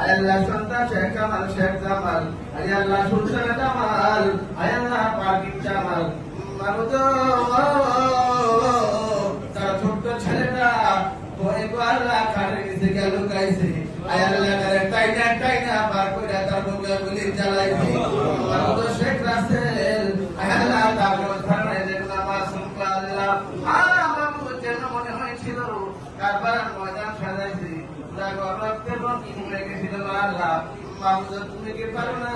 আল্লাহ সন্তান শেখ কামাল শেখ জামাল আল্লাহ সুলতান জামাল আল্লাহ পাকিব জামাল মারুদ তার ছোট্ট ছেলেটা ভয়ে আল্লাহ খাটের নিচে গেল লুকাইছে আল্লাহ করে টাইনা বার করে তার বুকে গুলি চালাইছে মারুদ শেখ রাসেল আল্লাহ তার ধরনে যেগুলো মাসুম আল্লাহ আমার যেন মনে হয়েছিল কারবালার ময়দান সাজাইছে রক্তের রঙি হয়ে গেছিল আল্লাহ তুমি কি পারো না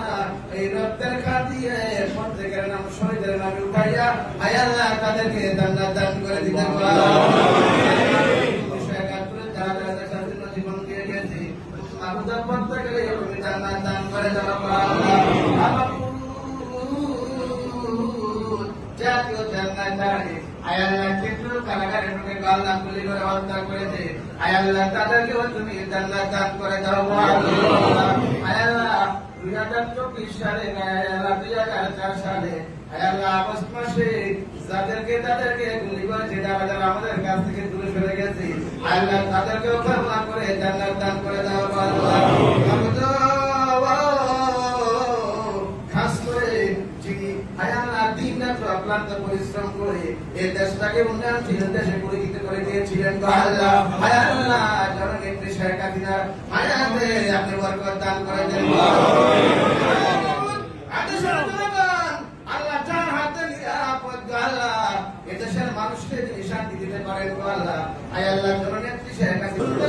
এই রক্তের খাদিয়ে প্রত্যেকের নাম শহীদের নামে উঠাইয়া আল্লাহ তাদেরকে জান্নাত দান করে দিতে পারো জীবন দিয়ে গেছি আবুদার প্রত্যেকের তুমি জান্নাত দান করে দাও জাতীয় জান্নাত আল্লাহ কিন্তু কারাগারে ঢুকে গাল্লা গুলি করে হত্যা করেছে আল্লাহ তাদেরকেও তুমি জান্নাত দান করে দাও আল্লাহ 2024 সালে আল্লাহ 2004 সালে আল্লাহ আগস্ট মাসে তাদেরকে গুলি করে যেটা আমাদের কাছ থেকে দূরে সরে গেছে আল্লাহ তাদেরকেও ক্ষমা করে জান্নাত দান করে দাও খাস করে যিনি অক্লান্ত পরিশ্রম করে এই দেশটাকে উন্নয়নশীল দেশে পরিচিত করে দিয়েছিলেন আল্লাহ আল্লাহ জননেত্রী শেখ হাসিনা হায়াতে আপনি বরকত দান করে দেন আল্লাহ যার হাতে নিরাপদ আল্লাহ এই দেশের মানুষকে তিনি শান্তি দিতে পারেন আল্লাহ আল্লাহ জননেত্রী শেখ হাসিনা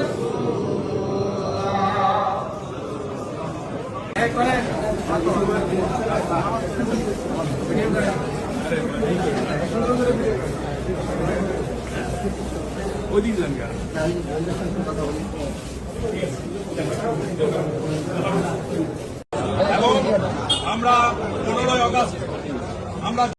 এবং আমরা 15 আগস্ট